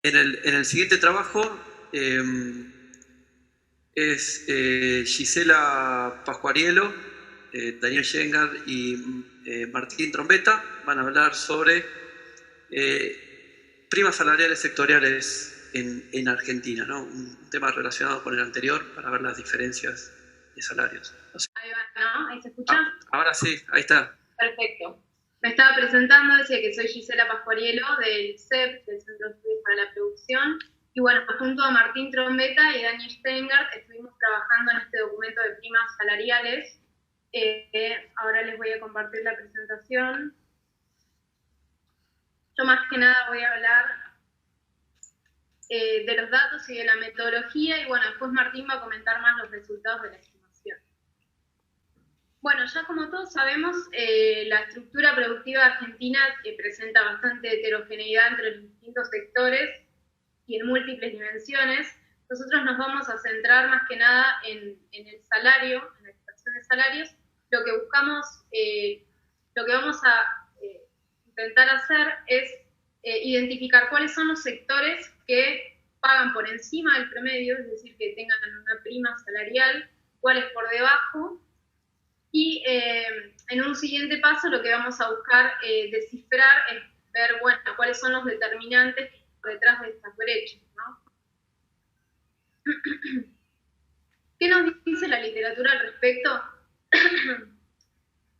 En el siguiente trabajo es Gisela Pascuarielo, Daniel Schengar y Martín Trombetta. Van a hablar sobre primas salariales sectoriales en Argentina, ¿no? Un tema relacionado con el anterior para ver las diferencias de salarios. Ahí va, ¿no? ¿Ahí se escucha? Ahora sí, ahí está. Perfecto. Me estaba presentando, decía que soy Gisela Pascuarielo del CEP, del Centro de Estudios para la Producción, y bueno, junto a Martín Trombetta y Daniel Steingart estuvimos trabajando en este documento de primas salariales. Ahora les voy a compartir la presentación. Yo más que nada voy a hablar de los datos y de la metodología, y bueno, después Martín va a comentar más los resultados de la estimación. Bueno, ya como todos sabemos, la estructura productiva argentina presenta bastante heterogeneidad entre los distintos sectores y en múltiples dimensiones. Nosotros nos vamos a centrar más que nada en el salario, en la extracción de salarios. Lo que buscamos, lo que vamos a intentar hacer es identificar cuáles son los sectores que pagan por encima del promedio, es decir, que tengan una prima salarial, cuáles por debajo. Y en un siguiente paso lo que vamos a buscar descifrar es ver, bueno, cuáles son los determinantes por detrás de estas brechas, ¿no? ¿Qué nos dice la literatura al respecto?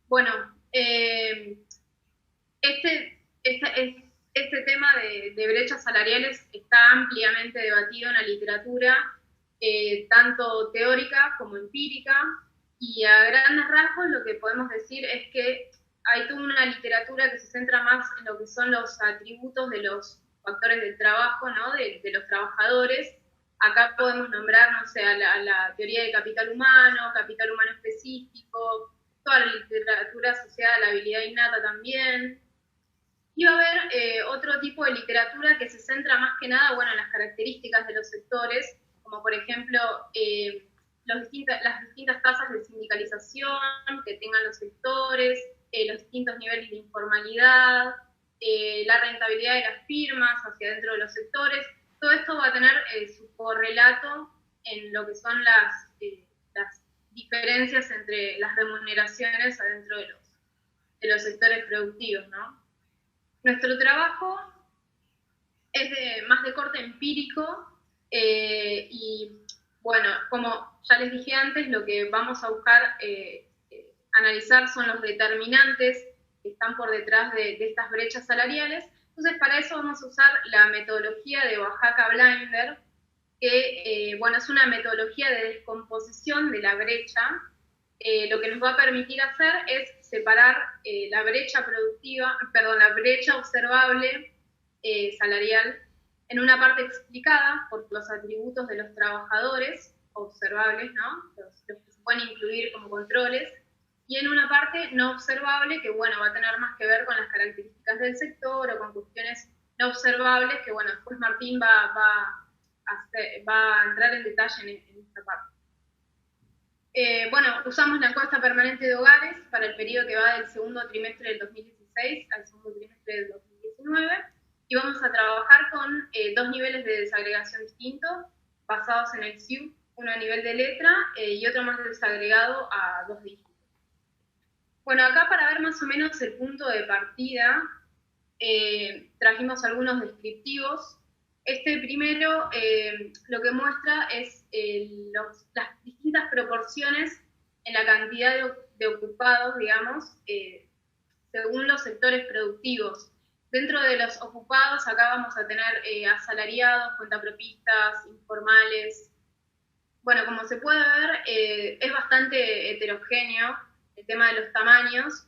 Bueno, este tema de brechas salariales está ampliamente debatido en la literatura, tanto teórica como empírica, y a grandes rasgos lo que podemos decir es que hay toda una literatura que se centra más en lo que son los atributos de los factores del trabajo, ¿no? de los trabajadores. Acá podemos nombrar, no sé, a la teoría de capital humano específico, toda la literatura asociada a la habilidad innata también. Y va a haber otro tipo de literatura que se centra más que nada, bueno, en las características de los sectores, como por ejemplo las distintas tasas de sindicalización que tengan los sectores, los distintos niveles de informalidad, la rentabilidad de las firmas hacia dentro de los sectores. Todo esto va a tener su correlato en lo que son las diferencias entre las remuneraciones adentro de los sectores productivos, ¿no? Nuestro trabajo es más de corte empírico y, bueno, como ya les dije antes, lo que vamos a buscar analizar son los determinantes que están por detrás de estas brechas salariales. Entonces, para eso vamos a usar la metodología de Oaxaca-Blinder, que, bueno, es una metodología de descomposición de la brecha. Lo que nos va a permitir hacer es separar la brecha productiva, perdón, la brecha observable salarial en una parte explicada por los atributos de los trabajadores observables, ¿no? Los que se pueden incluir como controles, y en una parte no observable que, bueno, va a tener más que ver con las características del sector o con cuestiones no observables que, bueno, después Martín va a entrar en detalle en esta parte. Bueno, usamos la encuesta permanente de hogares para el periodo que va del segundo trimestre del 2016 al segundo trimestre del 2019, y vamos a trabajar con dos niveles de desagregación distintos, basados en el SIU, uno a nivel de letra y otro más desagregado a 2 dígitos. Bueno, acá para ver más o menos el punto de partida, trajimos algunos descriptivos. Este primero lo que muestra es las distintas proporciones en la cantidad de ocupados, digamos, según los sectores productivos. Dentro de los ocupados, acá vamos a tener asalariados, cuentapropistas, informales. Bueno, como se puede ver, es bastante heterogéneo el tema de los tamaños.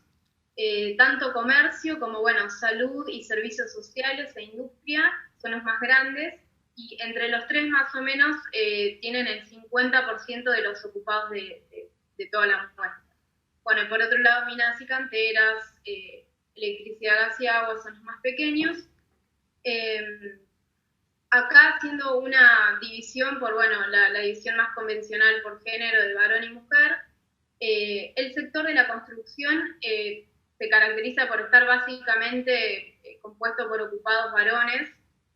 Tanto comercio como, bueno, salud y servicios sociales e industria son los más grandes, y entre los tres más o menos tienen el 50% de los ocupados de toda la muestra. Bueno, y por otro lado, minas y canteras, electricidad, gas y agua son los más pequeños. Acá haciendo una división por, bueno, la división más convencional por género de varón y mujer, el sector de la construcción se caracteriza por estar básicamente compuesto por ocupados varones,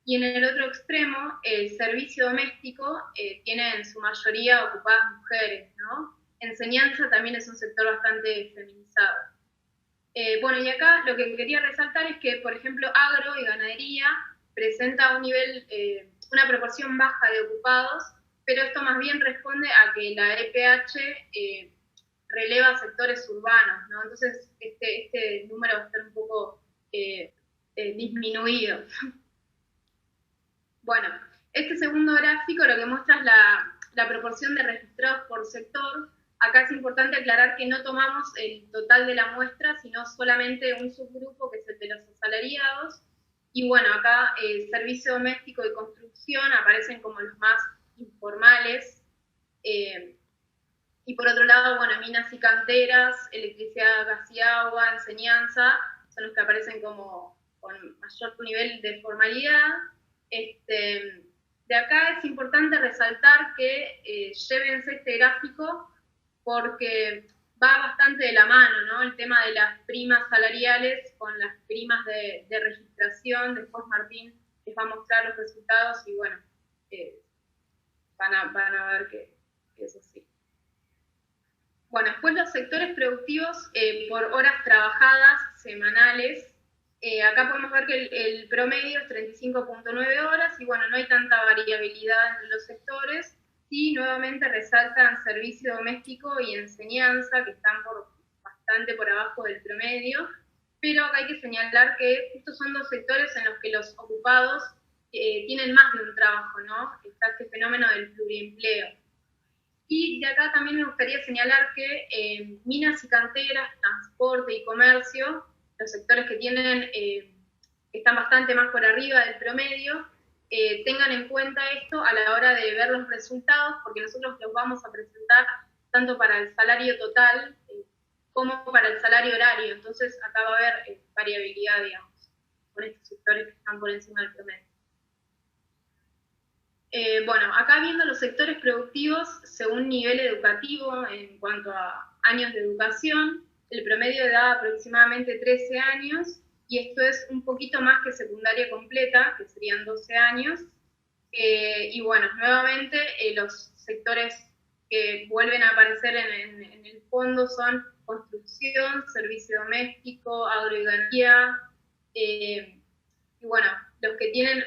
Y en el otro extremo, el servicio doméstico tiene en su mayoría ocupadas mujeres, ¿no? Enseñanza también es un sector bastante feminizado. Bueno, y acá lo que quería resaltar es que, por ejemplo, agro y ganadería presenta un nivel, una proporción baja de ocupados, pero esto más bien responde a que la EPH releva sectores urbanos, ¿no? Entonces, este número va a estar un poco disminuido. Bueno, este segundo gráfico lo que muestra es la proporción de registrados por sector. Acá es importante aclarar que no tomamos el total de la muestra, sino solamente un subgrupo, que es el de los asalariados. Y bueno, acá servicio doméstico y construcción aparecen como los más informales. Y por otro lado, bueno, minas y canteras, electricidad, gas y agua, enseñanza, son los que aparecen como con mayor nivel de formalidad. De acá es importante resaltar que llévense este gráfico porque va bastante de la mano, ¿no? El tema de las primas salariales con las primas de registración. Después Martín les va a mostrar los resultados y bueno, van a ver que es así. Bueno, después los sectores productivos por horas trabajadas semanales. Acá podemos ver que el promedio es 35.9 horas y bueno, no hay tanta variabilidad entre los sectores. Sí, nuevamente resaltan servicio doméstico y enseñanza, que están bastante por abajo del promedio, pero acá hay que señalar que estos son dos sectores en los que los ocupados tienen más de un trabajo, ¿no? Está este fenómeno del pluriempleo. Y de acá también me gustaría señalar que minas y canteras, transporte y comercio, los sectores que tienen, están bastante más por arriba del promedio, tengan en cuenta esto a la hora de ver los resultados, porque nosotros los vamos a presentar tanto para el salario total como para el salario horario. Entonces acá va a haber variabilidad, digamos, con estos sectores que están por encima del promedio. Bueno, acá viendo los sectores productivos según nivel educativo en cuanto a años de educación, el promedio da aproximadamente 13 años y esto es un poquito más que secundaria completa, que serían 12 años. Y bueno, nuevamente los sectores que vuelven a aparecer en el fondo son construcción, servicio doméstico, agro y ganadería, y bueno, los que tienen...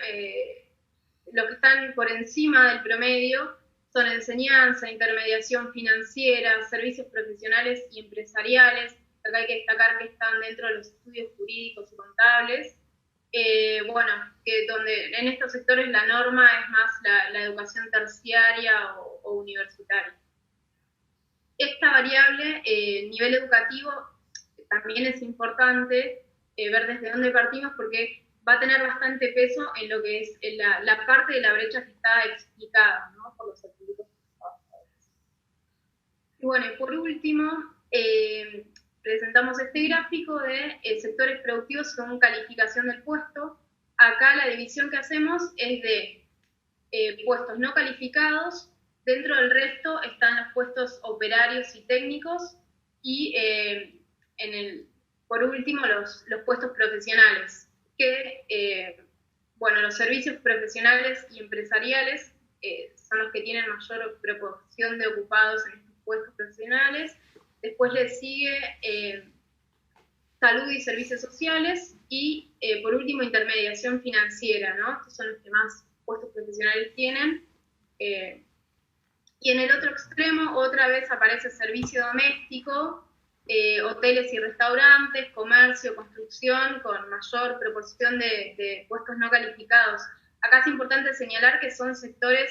los que están por encima del promedio son enseñanza, intermediación financiera, servicios profesionales y empresariales. Acá hay que destacar que están dentro de los estudios jurídicos y contables. Bueno, que donde en estos sectores la norma es más la educación terciaria o universitaria. Esta variable, nivel educativo, también es importante ver desde dónde partimos porque va a tener bastante peso en lo que es la parte de la brecha que está explicada, ¿no? Por los atributos. Y bueno, y por último, presentamos este gráfico de sectores productivos según calificación del puesto. Acá la división que hacemos es de puestos no calificados. Dentro del resto están los puestos operarios y técnicos y por último los puestos profesionales, que, bueno, los servicios profesionales y empresariales son los que tienen mayor proporción de ocupados en estos puestos profesionales. Después le sigue salud y servicios sociales y, por último, intermediación financiera, ¿no? Estos son los que más puestos profesionales tienen. Y en el otro extremo, otra vez aparece servicio doméstico, hoteles y restaurantes, comercio, construcción, con mayor proporción de puestos no calificados. Acá es importante señalar que son sectores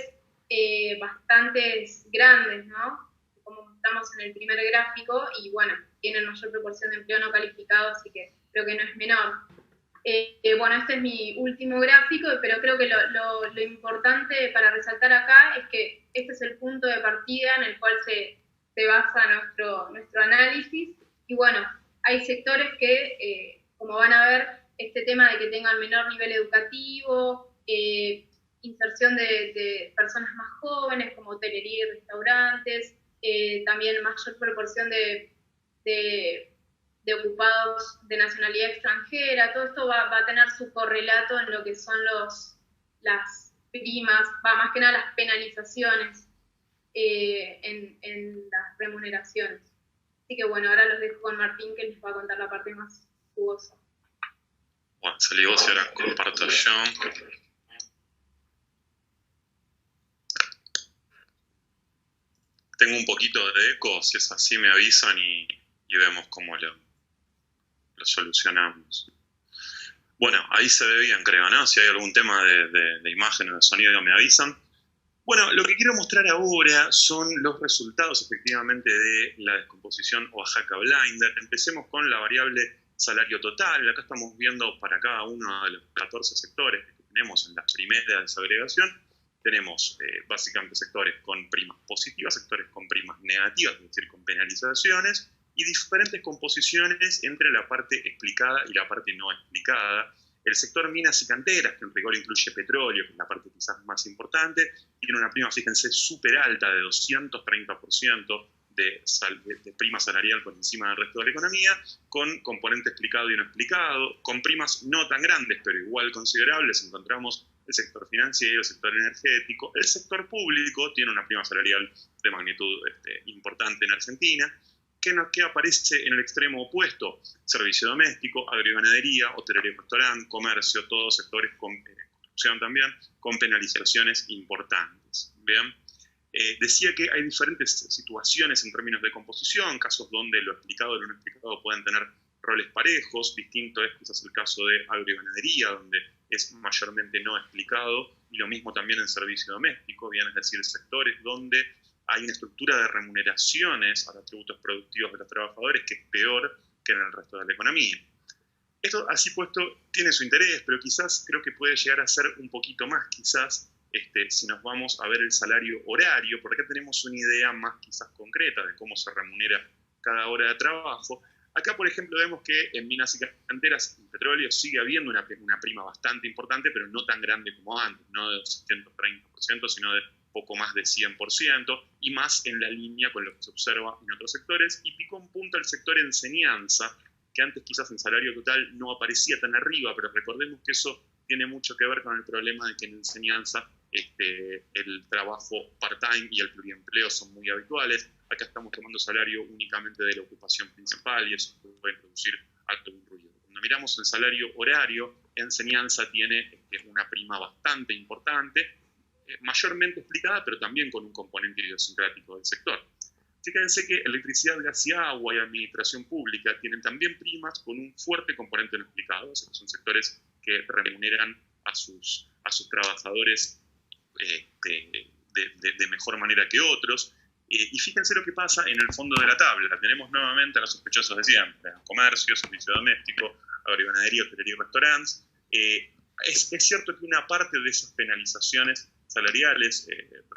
bastante grandes, ¿no? Como mostramos en el primer gráfico, y bueno, tienen mayor proporción de empleo no calificado, así que creo que no es menor. Bueno, este es mi último gráfico, pero creo que lo importante para resaltar acá es que este es el punto de partida en el cual se basa nuestro análisis. Y bueno, hay sectores que, como van a ver, este tema de que tengan menor nivel educativo, inserción de personas más jóvenes, como hotelería y restaurantes, también mayor proporción de ocupados de nacionalidad extranjera. Todo esto va a tener su correlato en lo que son las primas, más que nada las penalizaciones en las remuneraciones. Así que bueno, ahora los dejo con Martín, que les va a contar la parte más jugosa. Bueno, salí vos y ahora comparto yo. Tengo un poquito de eco, si es así me avisan y vemos cómo lo solucionamos. Bueno, ahí se ve bien, creo, ¿no? Si hay algún tema de imagen o de sonido me avisan. Bueno, lo que quiero mostrar ahora son los resultados efectivamente de la descomposición Oaxaca Blinder. Empecemos con la variable salario total. Acá estamos viendo para cada uno de los 14 sectores que tenemos en la primera desagregación. Tenemos básicamente sectores con primas positivas, sectores con primas negativas, es decir, con penalizaciones, y diferentes composiciones entre la parte explicada y la parte no explicada. El sector minas y canteras, que en rigor incluye petróleo, que es la parte quizás más importante, tiene una prima, fíjense, súper alta de 230% de prima salarial por encima del resto de la economía, con componente explicado y no explicado, con primas no tan grandes, pero igual considerables. Encontramos el sector financiero, el sector energético. El sector público tiene una prima salarial de magnitud importante en Argentina, que aparece en el extremo opuesto: servicio doméstico, agroganadería, hotelería y restaurante, comercio, todos sectores con construcción también, con penalizaciones importantes. ¿Bien? Decía que hay diferentes situaciones en términos de composición, casos donde lo explicado y lo no explicado pueden tener roles parejos. Distinto es quizás el caso de agroganadería, donde es mayormente no explicado, y lo mismo también en servicio doméstico, bien, es decir, sectores donde hay una estructura de remuneraciones a los atributos productivos de los trabajadores que es peor que en el resto de la economía. Esto, así puesto, tiene su interés, pero quizás creo que puede llegar a ser un poquito más, quizás, si nos vamos a ver el salario horario, porque acá tenemos una idea más quizás concreta de cómo se remunera cada hora de trabajo. Acá, por ejemplo, vemos que en minas y canteras, en petróleo, sigue habiendo una prima bastante importante, pero no tan grande como antes, no de 230%, sino de poco más de 100%, y más en la línea con lo que se observa en otros sectores. Y picó un punto el sector enseñanza, que antes quizás en salario total no aparecía tan arriba, pero recordemos que eso tiene mucho que ver con el problema de que en enseñanza el trabajo part-time y el pluriempleo son muy habituales. Acá estamos tomando salario únicamente de la ocupación principal y eso puede producir algún ruido. Cuando miramos el salario horario, enseñanza tiene una prima bastante importante, mayormente explicada, pero también con un componente idiosincrático del sector. Fíjense que electricidad, gas y agua y administración pública tienen también primas con un fuerte componente no explicado. O sea, son sectores que remuneran a sus trabajadores de mejor manera que otros. Y fíjense lo que pasa en el fondo de la tabla. Tenemos nuevamente a los sospechosos de siempre: comercio, servicio doméstico, agroganadería, hotelería y restaurantes. Es cierto que una parte de esas penalizaciones salariales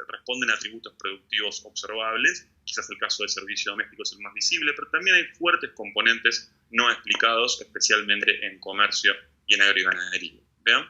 responden a atributos productivos observables. Quizás el caso de servicio doméstico es el más visible, pero también hay fuertes componentes no explicados, especialmente en comercio y en agroganadería. ¿Vean?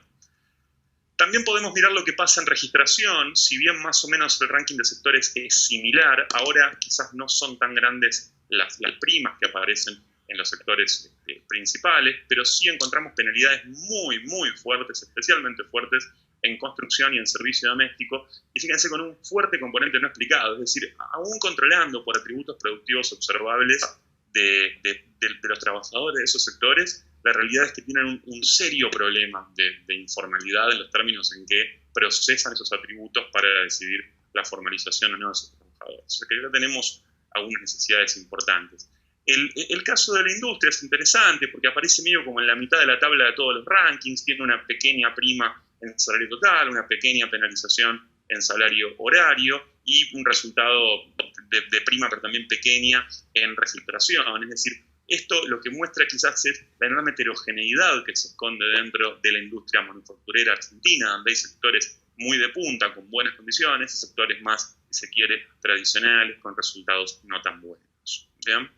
También podemos mirar lo que pasa en registración. Si bien más o menos el ranking de sectores es similar, ahora quizás no son tan grandes las primas que aparecen en los sectores principales, pero sí encontramos penalidades muy, muy fuertes, especialmente fuertes en construcción y en servicio doméstico, y fíjense, con un fuerte componente no explicado, es decir, aún controlando por atributos productivos observables de los trabajadores de esos sectores, la realidad es que tienen un serio problema de informalidad en los términos en que procesan esos atributos para decidir la formalización o no de esos trabajadores. O sea que ya tenemos algunas necesidades importantes. El caso de la industria es interesante porque aparece medio como en la mitad de la tabla de todos los rankings, tiene una pequeña prima en salario total, una pequeña penalización en salario horario y un resultado de prima, pero también pequeña, en registración. Es decir, esto lo que muestra quizás es la enorme heterogeneidad que se esconde dentro de la industria manufacturera argentina, donde hay sectores muy de punta, con buenas condiciones, y sectores más, si se quiere, tradicionales, con resultados no tan buenos. ¿Bien?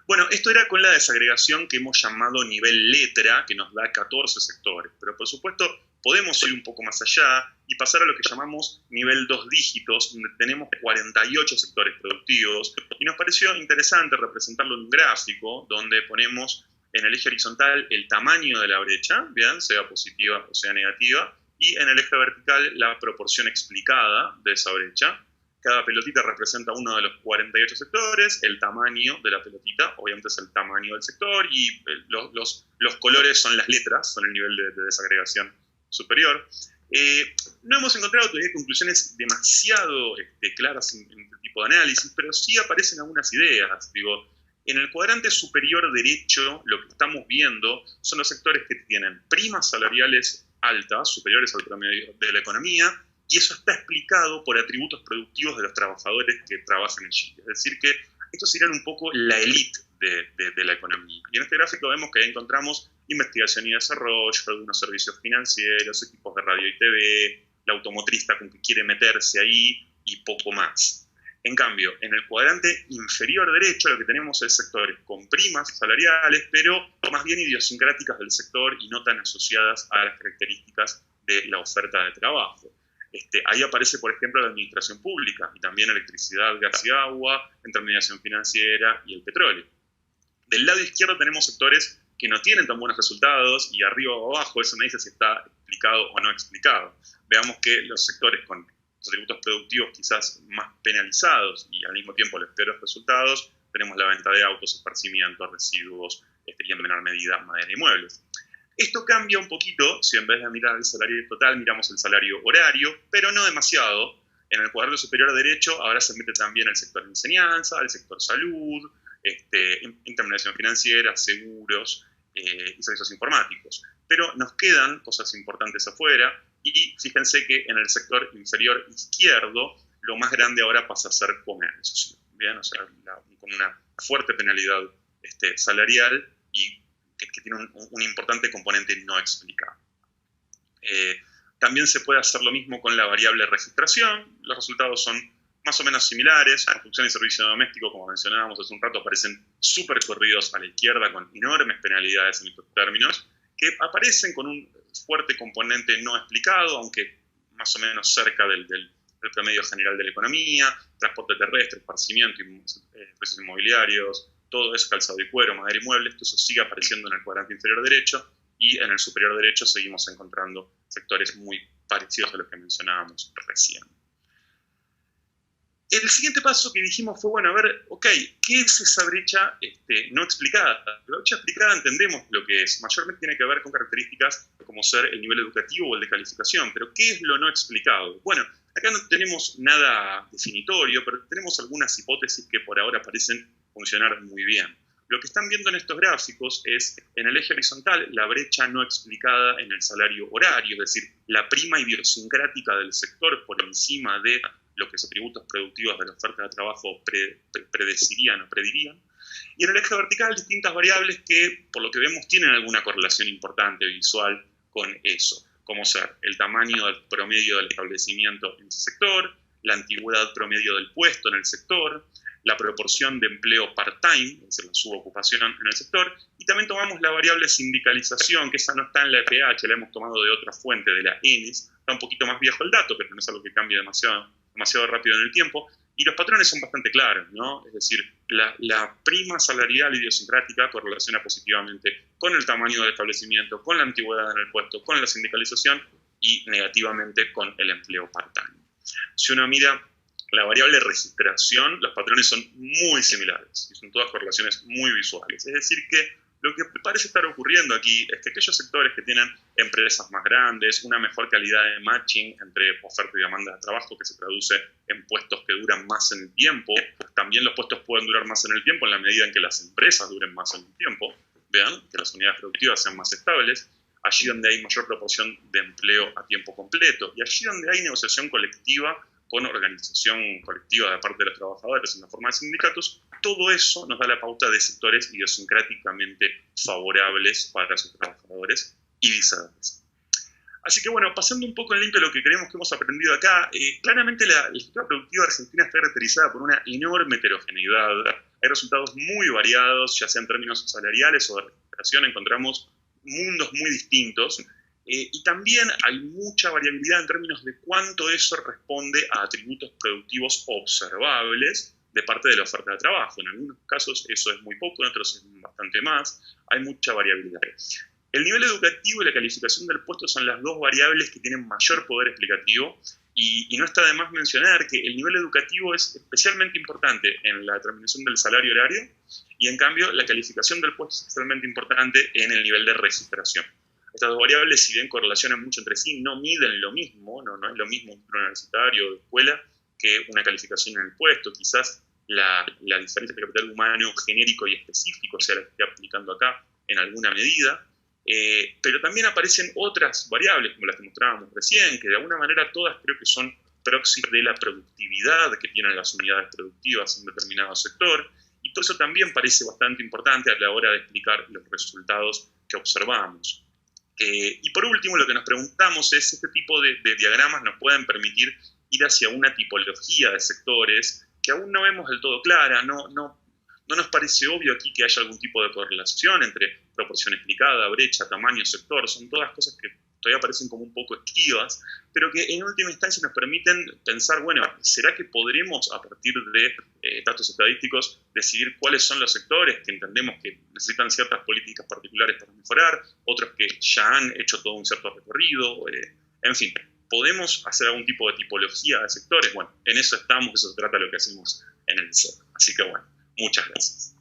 Bueno, esto era con la desagregación que hemos llamado nivel letra, que nos da 14 sectores, pero por supuesto podemos ir un poco más allá y pasar a lo que llamamos nivel 2 dígitos, donde tenemos 48 sectores productivos, y nos pareció interesante representarlo en un gráfico, donde ponemos en el eje horizontal el tamaño de la brecha, bien, sea positiva o sea negativa, y en el eje vertical la proporción explicada de esa brecha. Cada pelotita representa uno de los 48 sectores, el tamaño de la pelotita, obviamente es el tamaño del sector, y los colores son las letras, son el nivel de desagregación superior. No hemos encontrado todavía conclusiones demasiado claras en este tipo de análisis, pero sí aparecen algunas ideas. Digo, en el cuadrante superior derecho, lo que estamos viendo son los sectores que tienen primas salariales altas, superiores al promedio de la economía, y eso está explicado por atributos productivos de los trabajadores que trabajan en Chile. Es decir, que estos serían un poco la élite de la economía. Y en este gráfico vemos que ahí encontramos investigación y desarrollo, algunos servicios financieros, equipos de radio y TV, la automotrista con que quiere meterse ahí y poco más. En cambio, en el cuadrante inferior derecho lo que tenemos es sectores con primas salariales, pero más bien idiosincráticas del sector y no tan asociadas a las características de la oferta de trabajo. Ahí aparece, por ejemplo, la administración pública y también electricidad, gas y agua, intermediación financiera y el petróleo. Del lado izquierdo tenemos sectores que no tienen tan buenos resultados y arriba o abajo eso me dice si está explicado o no explicado. Veamos que los sectores con los atributos productivos quizás más penalizados y al mismo tiempo los peores resultados, tenemos la venta de autos, esparcimiento, residuos y en menor medida madera y muebles. Esto cambia un poquito si en vez de mirar el salario total miramos el salario horario, pero no demasiado. En el cuadrante superior derecho ahora se mete también el sector de enseñanza, el sector salud, intermediación financiera, seguros y servicios informáticos. Pero nos quedan cosas importantes afuera y fíjense que en el sector inferior izquierdo lo más grande ahora pasa a ser comercio. ¿Bien? O sea, con una fuerte penalidad salarial y que tiene un importante componente no explicado. También se puede hacer lo mismo con la variable registración. Los resultados son más o menos similares. Construcción y servicio doméstico, como mencionábamos hace un rato, aparecen súper corridos a la izquierda con enormes penalidades en estos términos, que aparecen con un fuerte componente no explicado, aunque más o menos cerca del promedio general de la economía, transporte terrestre, esparcimiento, precios inmobiliarios, todo eso, calzado y cuero, madera y muebles, todo eso sigue apareciendo en el cuadrante inferior derecho y en el superior derecho seguimos encontrando sectores muy parecidos a los que mencionábamos recién. El siguiente paso que dijimos fue, bueno, a ver, ok, ¿qué es esa brecha no explicada? La brecha explicada entendemos lo que es, mayormente tiene que ver con características como ser el nivel educativo o el de calificación, pero ¿qué es lo no explicado? Bueno, acá no tenemos nada definitorio, pero tenemos algunas hipótesis que por ahora parecen funcionar muy bien. Lo que están viendo en estos gráficos es, en el eje horizontal, la brecha no explicada en el salario horario, es decir, la prima idiosincrática del sector por encima de lo que los atributos productivos de la oferta de trabajo predecirían o predirían. Y en el eje vertical, distintas variables que, por lo que vemos, tienen alguna correlación importante visual con eso, como ser el tamaño del promedio del establecimiento en ese sector, la antigüedad promedio del puesto en el sector, la proporción de empleo part-time, es decir, la subocupación en el sector, y también tomamos la variable sindicalización, que esa no está en la EPH, la hemos tomado de otra fuente, de la ENES, está un poquito más viejo el dato, pero no es algo que cambie demasiado rápido en el tiempo, y los patrones son bastante claros, ¿no? Es decir, la prima salarial idiosincrática correlaciona positivamente con el tamaño del establecimiento, con la antigüedad en el puesto, con la sindicalización y negativamente con el empleo part-time. Si uno mira la variable registración, los patrones son muy similares y son todas correlaciones muy visuales. Es decir, que lo que parece estar ocurriendo aquí es que aquellos sectores que tienen empresas más grandes, una mejor calidad de matching entre oferta y demanda de trabajo que se traduce en puestos que duran más en el tiempo, también los puestos pueden durar más en el tiempo en la medida en que las empresas duren más en el tiempo, vean, que las unidades productivas sean más estables, allí donde hay mayor proporción de empleo a tiempo completo y allí donde hay negociación colectiva con organización colectiva de parte de los trabajadores en la forma de sindicatos, todo eso nos da la pauta de sectores idiosincráticamente favorables para sus trabajadores y viceversa. Así que bueno, pasando un poco en limpio lo que creemos que hemos aprendido acá, claramente la estructura productiva argentina está caracterizada por una enorme heterogeneidad. Hay resultados muy variados, ya sea en términos salariales o de recuperación, encontramos mundos muy distintos. Y también hay mucha variabilidad en términos de cuánto eso responde a atributos productivos observables de parte de la oferta de trabajo. En algunos casos eso es muy poco, en otros es bastante más. Hay mucha variabilidad. El nivel educativo y la calificación del puesto son las dos variables que tienen mayor poder explicativo, y no está de más mencionar que el nivel educativo es especialmente importante en la determinación del salario horario, y en cambio la calificación del puesto es extremadamente importante en el nivel de registración. Estas dos variables, si bien correlacionan mucho entre sí, no miden lo mismo, no es lo mismo un título universitario o de escuela que una calificación en el puesto. Quizás la diferencia entre capital humano genérico y específico sea la que esté aplicando acá en alguna medida, pero también aparecen otras variables, como las que mostrábamos recién, que de alguna manera todas creo que son próximas de la productividad que tienen las unidades productivas en determinado sector, y todo eso también parece bastante importante a la hora de explicar los resultados que observamos. Y por último, lo que nos preguntamos es, ¿este tipo de diagramas nos pueden permitir ir hacia una tipología de sectores que aún no vemos del todo clara? No nos parece obvio aquí que haya algún tipo de correlación entre proporción explicada, brecha, tamaño, sector. Son todas cosas que todavía parecen como un poco esquivas, pero que en última instancia nos permiten pensar, bueno, ¿será que podremos a partir de datos estadísticos decidir cuáles son los sectores que entendemos que necesitan ciertas políticas particulares para mejorar, otros que ya han hecho todo un cierto recorrido? En fin, ¿podemos hacer algún tipo de tipología de sectores? Bueno, en eso estamos, eso se trata de lo que hacemos en el CEP. Así que bueno, muchas gracias.